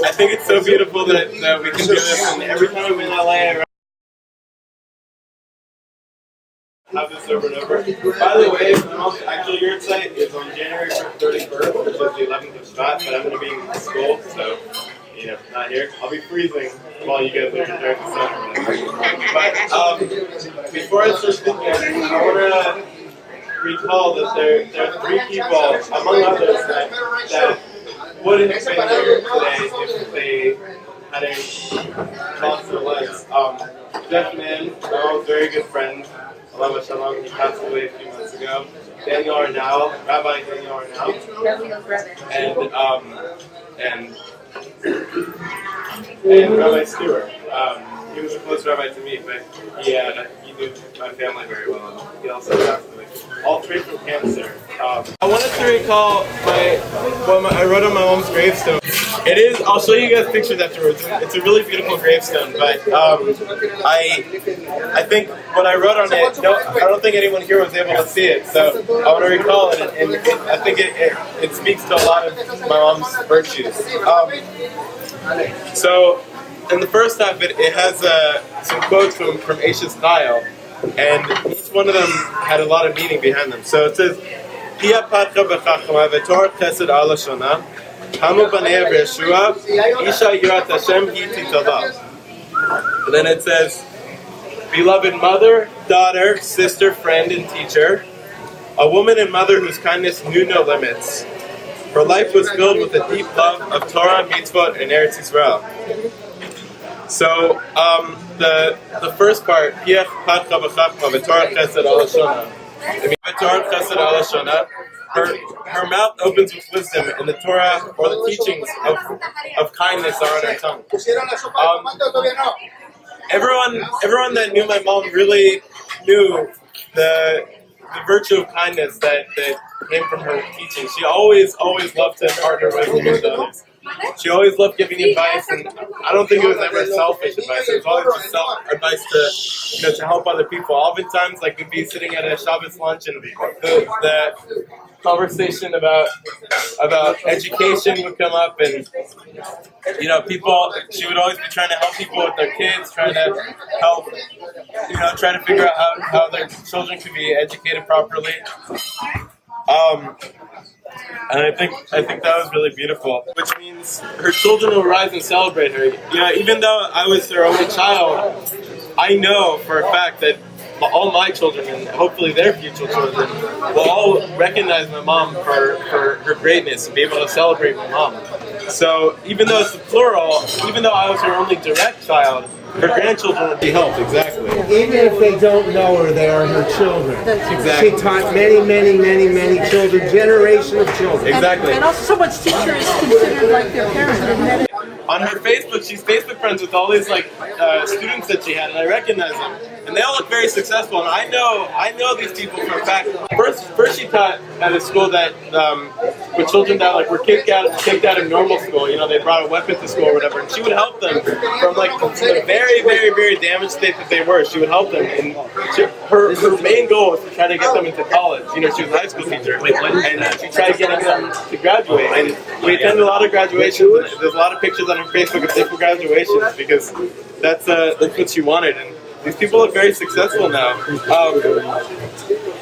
I think it's so beautiful that we can do this, and every time I'm in LA, I have this over and over. By the way, the actual Yardtsite is on January 31st, which is the 11th of Shvat, but I'm going to be in school, so, not here. I'll be freezing while you guys are enjoying the sun. But before I start speaking, I want to recall that there are three people, among others, that wouldn't have been here today if they hadn't lost their lives. Jeff Mann, a very good friend. Shalom Shalom, he passed away a few months ago. Daniel Arnau, Rabbi Daniel Arnau, and Rabbi Stewart. He was a close rabbi to me, but he knew my family very well. He also passed away. All three from cancer. I wanted to recall what I wrote on my mom's gravestone. It is. I'll show you guys pictures afterwards. It's a really beautiful gravestone, but I think what I wrote on it. I don't think anyone here was able to see it, so I want to recall it, and I think it speaks to a lot of my mom's virtues. So, in the first half, it has some quotes from Ashes Chaya, and each one of them had a lot of meaning behind them. So it says, "Pia patra b'chachma v'torah chesed al hashana, hamu b'nei v'yeshua, isha yirat Hashem hi titala." And then it says, "Beloved mother, daughter, sister, friend, and teacher, a woman and mother whose kindness knew no limits. Her life was filled with a deep love of Torah, mitzvot, and Eretz Yisrael." So the first part, Piach Patcha B'Chachma V'Torah Chesed Al Hashana. V'Torah Chesed Al Hashana. Her mouth opens with wisdom, and the Torah or the teachings of kindness are on her tongue. Everyone that knew my mom really knew the virtue of kindness that came from her teaching. She always loved to impart her wisdom to others. She always loved giving advice, and I don't think it was ever selfish advice. It was always just advice to help other people. Oftentimes, we'd be sitting at a Shabbos lunch, and the conversation about education would come up, and people. She would always be trying to help people with their kids, trying to help, trying to figure out how their children could be educated properly. And I think that was really beautiful, which means her children will rise and celebrate her. Even though I was her only child, I know for a fact that all my children, and hopefully their future children, will all recognize my mom for her greatness and be able to celebrate my mom. So even though it's the plural, even though I was her only direct child, her grandchildren would be helped, exactly. Even if they don't know her, they are her children. Exactly. She taught many children, generation of children. Exactly. And also so much teacher is considered like their parents. On her Facebook, she's Facebook friends with all these students that she had, and I recognize them. And they all look very successful, and I know these people for a fact. First she taught at a school that with children that were kicked out of normal school. They brought a weapon to school or whatever, and she would help them from the very damaged state that they were. She would help them, and her main goal was to try to get them into college. She was a high school teacher, and she tried getting them to graduate. And we attended a lot of graduations. And there's a lot of pictures on her Facebook of different graduations because that's what she wanted. And these people look very successful now.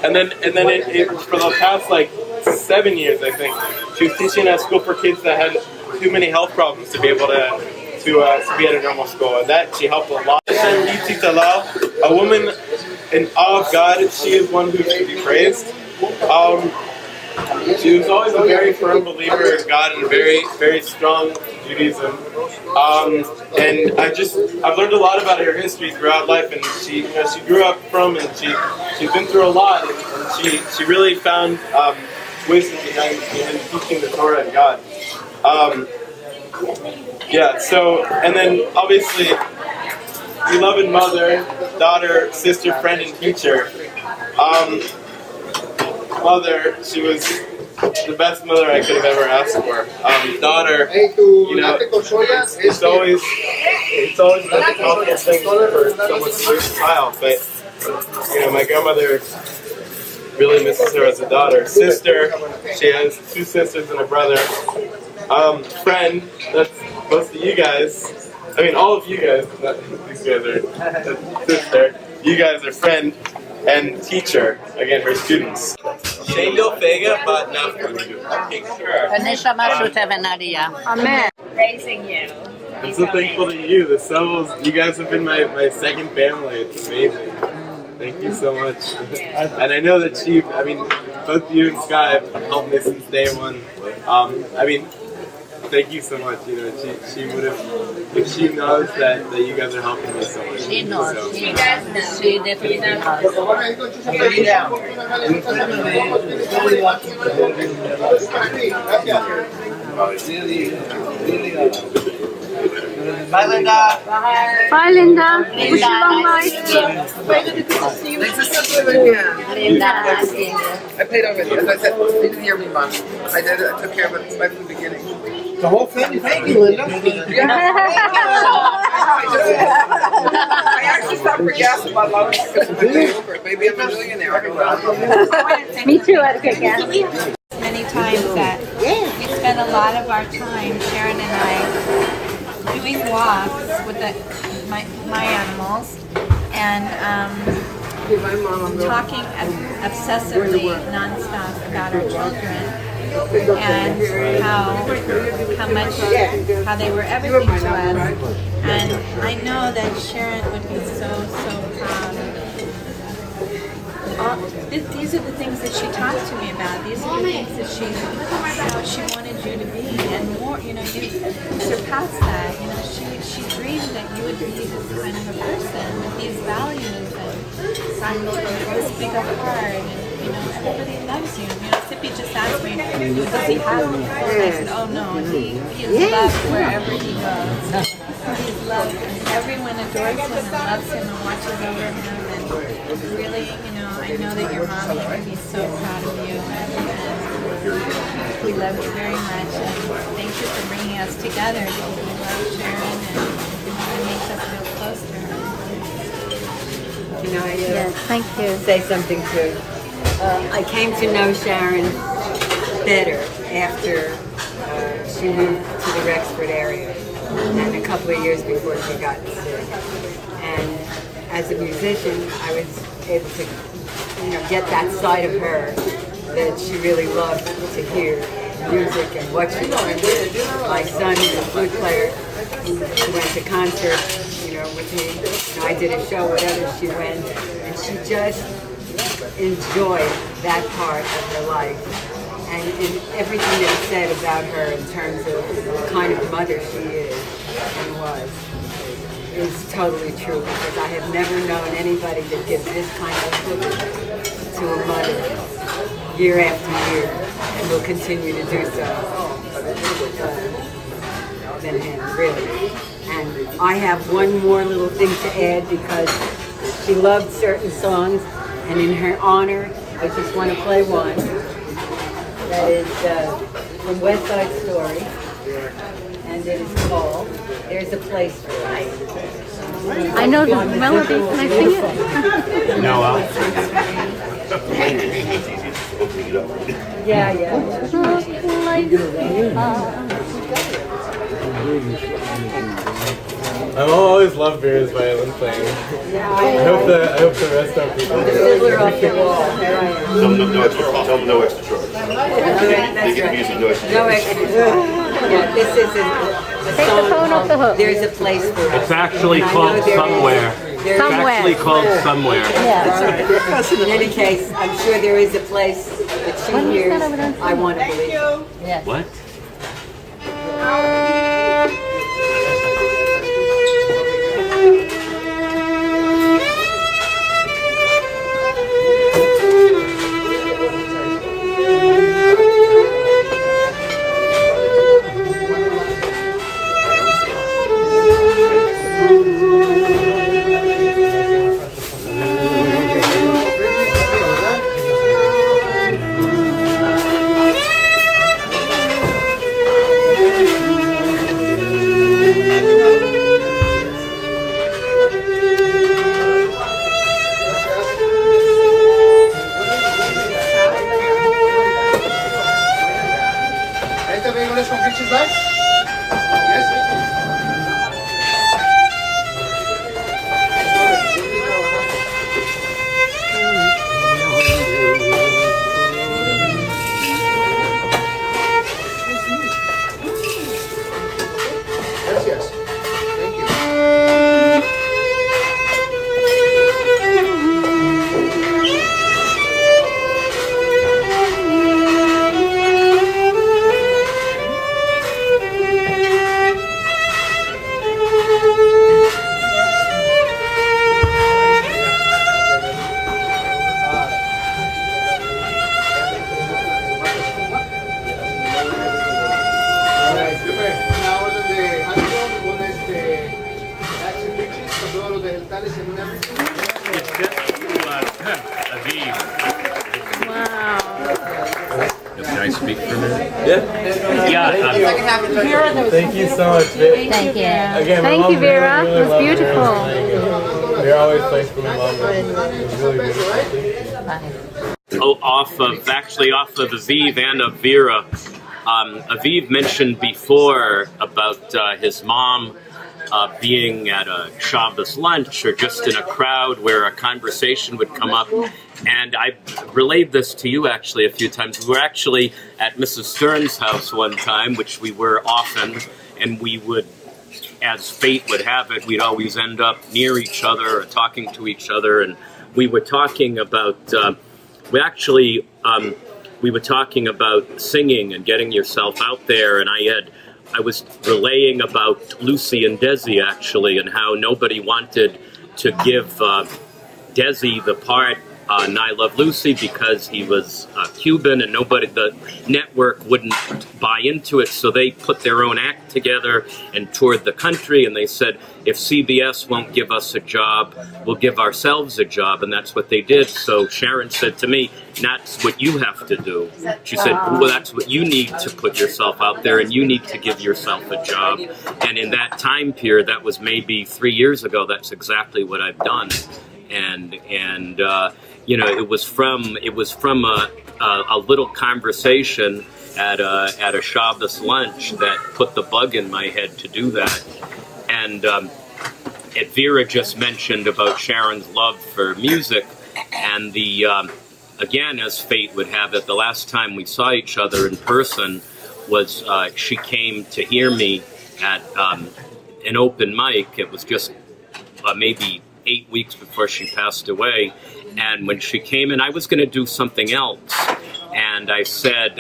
And then for the past 7 years, I think, she was teaching at a school for kids that had too many health problems to be able to be at a normal school, and that she helped a lot. A woman in awe of God, she is one who should be praised. She was always a very firm believer in God and very strong Judaism. And I've learned a lot about her history throughout life, and she grew up from, and she's been through a lot, and she really found wisdom behind teaching the Torah and God. So, and then obviously, beloved mother, daughter, sister, friend, and teacher. Mother, she was the best mother I could have ever asked for. Daughter, it's always a difficult thing for someone to lose a child, but my grandmother really misses her as a daughter. Sister, she has 2 sisters and a brother. Friend, close to you guys. I mean, all of you guys. Not, these guys are sister. You guys are friend and teacher. Again, her students. Shayil Fega Budinoff. Amen. Raising you. I'm so thankful to you, the Sobels. You guys have been my second family. It's amazing. Thank you so much. And I know that both you and Sky have helped me since day one. Thank you so much. She would have, if she knows that you guys are helping me so much. She knows. So. She does know. She definitely knows. Bye, Linda. Bye, Linda. Wish you long life. Linda. I paid over it. As I said, you didn't hear me, Mom. I did it. I took care of it right from the beginning. The whole thing? Thank you, Linda. I actually stopped for gas in my life because I paid over it. Maybe I'm a millionaire. I don't know. Me too, I'd get gas. Many times that we spend a lot of our time, Sharon and I, doing walks with my animals and talking obsessively nonstop about our children and how they were everything to us. And I know that Sharon would be so proud. These are the things that she talked to me about. These are the things that she wanted you to be, and more. You surpassed that. She dreamed that you would be this kind of a person with these values and this big of heart, and everybody loves you. Sippy just asked me, does he have me? And I said, oh no, he is loved wherever he goes. He's loved, and everyone adores him and loves him and watches over him, and really, I know that your mommy would be so proud of you, and we love you very much, and thank you for bringing us together, because we love Sharon, and it makes us feel close to her. Yes, thank you. Say something too. I came to know Sharon better after she moved to the Rexford area, and a couple of years before she got sick. And as a musician, I was able to, get that side of her that she really loved to hear music and what she wanted. My son, who's a flute player, he went to concerts, with me. I did a show, whatever, she went, and she just enjoyed that part of her life. And in everything that is said about her in terms of the kind of mother she is and was, is totally true, because I have never known anybody that gives this kind of tribute to a mother year after year, and will continue to do so than him, really. And I have one more little thing to add, because she loved certain songs, and in her honor, I just want to play one that is from West Side Story, and it is called There's a Place for Us. I know the melody. Can I sing it? No, Yeah. I've always loved Vera's violin playing. Yeah, I hope the rest of people do. Fiddler off the wall. Here I am. Tell them no extra charge. No extra charge. Okay, They get the music, no extra no extra charge. Yeah, this is the song off the hook. There's a Place for Us. It's actually called Somewhere. It's actually called Somewhere. In any case, I'm sure there is a place that she hears. I want to believe. What? It's just Aviv. Wow. Can I speak for a minute? Yeah. Yeah. Thank you so much, Vera. Thank you. Again, Thank you, Vera. It was beautiful. Vera always plays for my mom. It was really beautiful. Oh, off of Aviv and of Vera. Aviv mentioned before about his mom being at a Shabbos lunch or just in a crowd where a conversation would come up. And I relayed this to you actually a few times. We were actually at Mrs. Stern's house one time, which we were often, and we would, as fate would have it, we'd always end up near each other or talking to each other. And we were talking about, we were talking about singing and getting yourself out there, and I was relaying about Lucy and Desi, actually, and how nobody wanted to give Desi the part in I Love Lucy because he was Cuban, and the network wouldn't buy into it, so they put their own act together and toured the country, and they said, if CBS won't give us a job, we'll give ourselves a job, and that's what they did. So Sharon said to me, that's what you have to do. She said, well, that's what you need to put yourself out there, and you need to give yourself a job. And in that time period, that was maybe 3 years ago, that's exactly what I've done. And you know, it was from a little conversation at a Shabbos lunch that put the bug in my head to do that. And Vera just mentioned about Sharon's love for music, and again, as fate would have it, the last time we saw each other in person was she came to hear me at an open mic. It was just maybe 8 weeks before she passed away. And when she came in, I was going to do something else. And I said,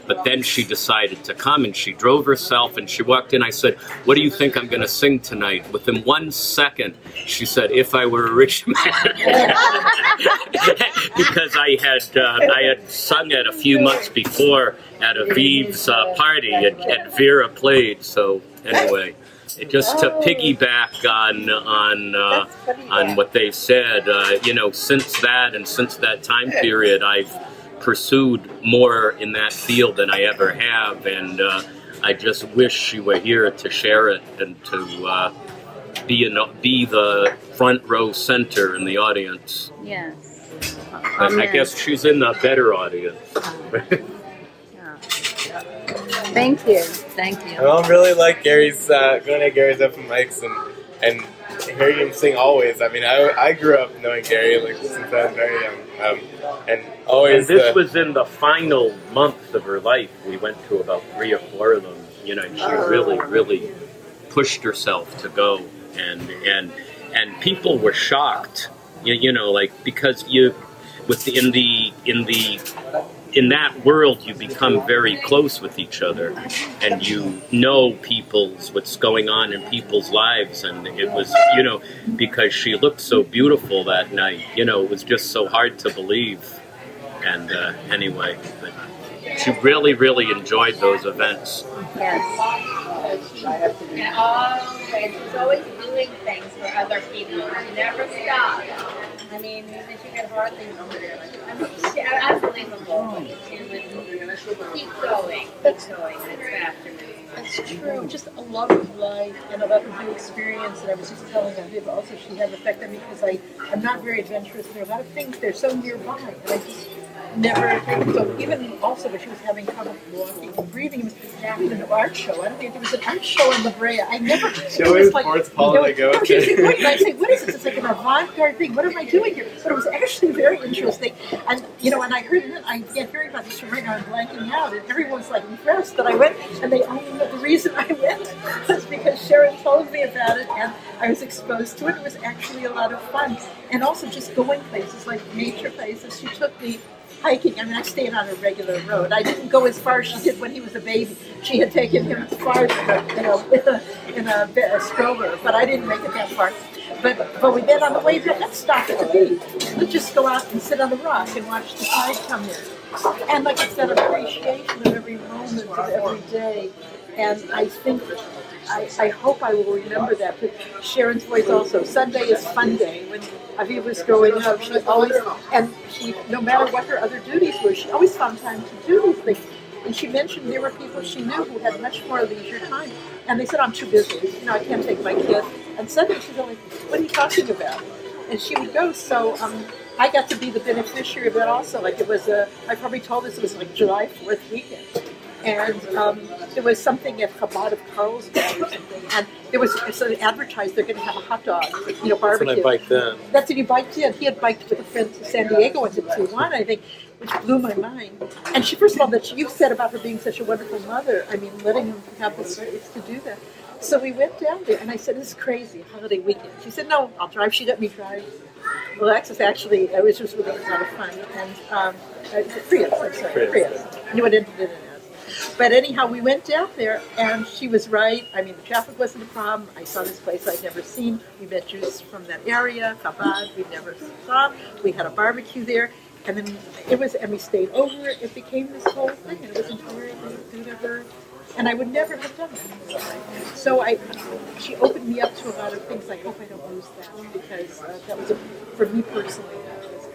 but then she decided to come, and she drove herself, and she walked in. I said, what do you think I'm going to sing tonight? Within 1 second, she said, If I Were a Rich Man. Because I had sung it a few months before at Aviv's party, and Vera played. So anyway, just to piggyback on what they said, you know, since that time period, I've pursued more in that field than I ever have, and I just wish she were here to share it and to be the front row center in the audience. Yes. I guess she's in the better audience. Thank you. Thank you. My mom really liked Gary's going to Gary's open mics and hearing him sing always. I mean, I grew up knowing Gary like since I was very young, and always. And this was in the final month of her life. We went to about 3 or 4 of them. You know, and she really pushed herself to go, and people were shocked. You know, like because in that world, you become very close with each other, and you know what's going on in people's lives. And it was, you know, because she looked so beautiful that night, you know, it was just so hard to believe. And anyway, but she really enjoyed those events. Yes. And she's always doing things for other people. She never stopped. I mean, she could hardly she unbelievable. She would keep going. It's after me. That's true. Just a lot of life and a lot of new experience. And I was just telling Aviv also she had an effect on me because I'm not very adventurous. There are a lot of things, they're so nearby. And I just never, so even also when she was having trouble walking and breathing, it was at an art show. I don't think there was an art show in La Brea. I never. She always forced Paula to go. She said, wait, and I say, what is this? It's like an avant-garde thing. What am I doing here? But it was actually very interesting. And you know, and I heard it. I can't hear about this from right now. I'm blanking out, and everyone's like impressed that I went. And they all know the reason I went was because Sharon told me about it, and I was exposed to it. It was actually a lot of fun, and also just going places like nature places. She took me hiking. I mean, I stayed on a regular road. I didn't go as far as she did when he was a baby. She had taken him as far as in a stroller, but I didn't make it that far. But we then on the way back, let's stop at the beach. Let's just go out and sit on the rock and watch the tide come in. And like it's that appreciation of every moment of every day. And I think I hope I will remember that. But Sharon's voice also. Sunday is fun day. When Aviv was growing up, she always, and she, no matter what her other duties were, she always found time to do these things. And she mentioned there were people she knew who had much more leisure time. And they said, I'm too busy. I can't take my kid. And suddenly she's like, what are you talking about? And she would go. So I got to be the beneficiary of that also. Like it was I probably told this, it was like July 4th weekend. And there was something at Chabad of Carlsbad or something. And there was so they advertised they're going to have a hot dog, barbecue. That's when I biked in. That's when you biked in. He had biked with a friend to San Diego and to Tijuana, I think, which blew my mind. And she, first of all, that you said about her being such a wonderful mother. I mean, letting him have the space to do that. So we went down there, and I said, this is crazy, holiday weekend. She said, no, I'll drive. She let me drive. Well, Alexis, actually, it was just really a lot of fun. And Prius, I'm sorry, Prius. I knew what it ended in as. But anyhow, we went down there, and she was right. I mean, the traffic wasn't a problem. I saw this place I'd never seen. We met Jews from that area, Chabad, we'd never saw. We had a barbecue there. And then and we stayed over. It became this whole thing, and it was entirely due to her. And I would never have done that. So she opened me up to a lot of things. I hope I don't lose that, because that was, for me personally, that was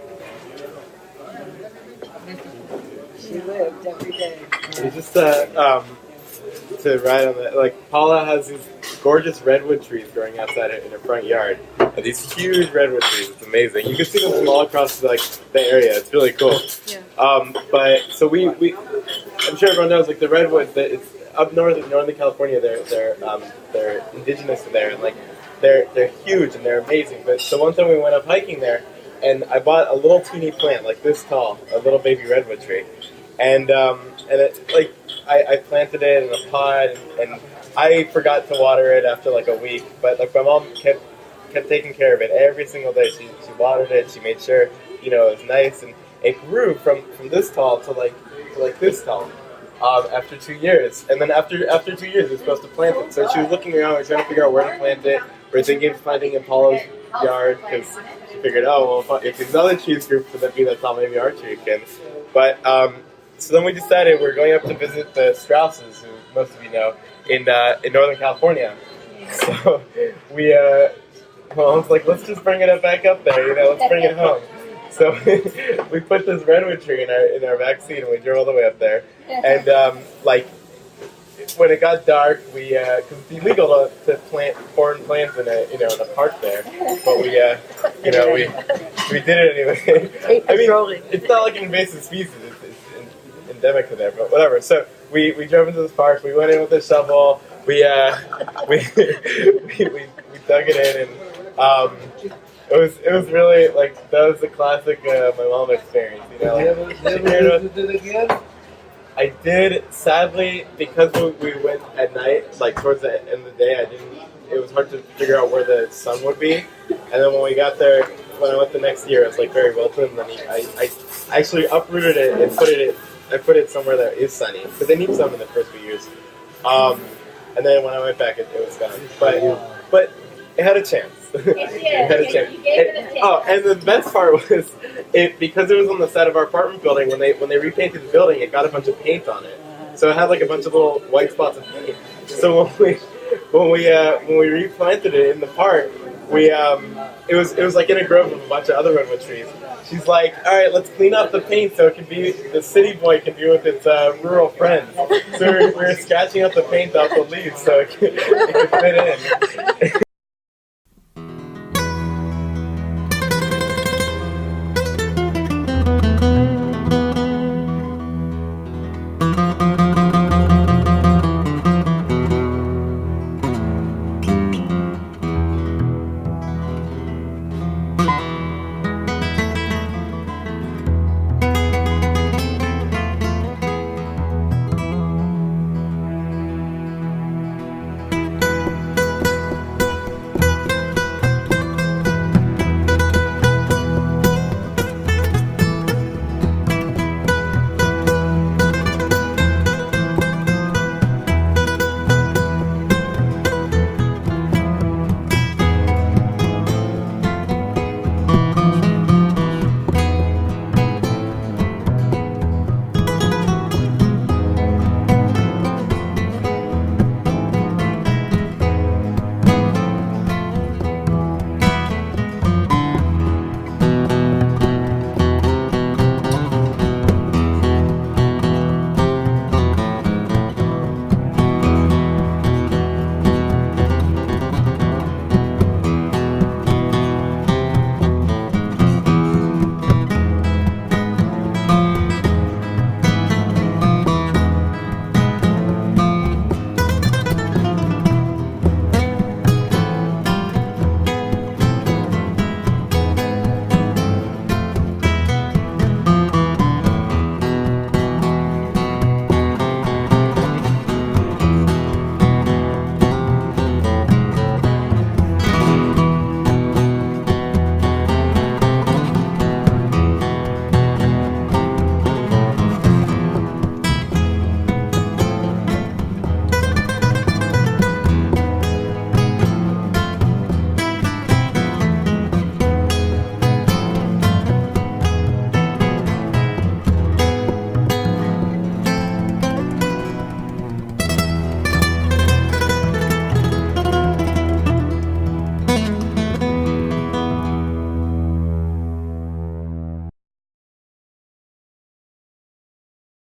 She lived every day. It's just to ride on that. Like Paula has these gorgeous redwood trees growing outside in her front yard. And these huge redwood trees. It's amazing. You can see them from all across the area. It's really cool. Yeah. But so we I'm sure everyone knows the redwoods. That it's up north in Northern California. They're indigenous to there, and they're huge and they're amazing. But so one time we went up hiking there, and I bought a little teeny plant like this tall, a little baby redwood tree, and it, I planted it in a pot, and I forgot to water it after a week. But my mom kept taking care of it every single day. She watered it. She made sure it was nice, and it grew from this tall to this tall. After 2 years, and then after 2 years, we were supposed to plant it. So she was looking around, we were trying to figure out where to plant it. We were thinking of planting in Paula's yard because she figured, if these other trees grew for that tall, maybe our tree can. But so then we decided we're going up to visit the Strausses, who most of you know, in Northern California. So we, Mom's like, let's just bring it back up there, let's bring it home. So we put this redwood tree in our back seat, and we drove all the way up there. And when it got dark, because it's illegal to plant foreign plants in a park there, but we did it anyway. I mean, it's not like an invasive species; it's endemic to there, but whatever. So we drove into this park. We went in with a shovel. We dug it in, and. It was really that was the classic my mom experience, I did, sadly, because we went at night, towards the end of the day. It was hard to figure out where the sun would be. And then when we got there, when I went the next year, it was very wilted. And then I actually uprooted it and put it somewhere that is sunny, because they need sun in the first few years. And then when I went back, it was gone. But it had a chance. It had a chance. And the best part was, because it was on the side of our apartment building, when they repainted the building, it got a bunch of paint on it. So it had a bunch of little white spots of paint. So when we replanted it in the park, it was in a grove of a bunch of other redwood trees. She's like, all right, let's clean up the paint so the city boy can be with its rural friends. So we were scratching up the paint off the leaves so it could fit in.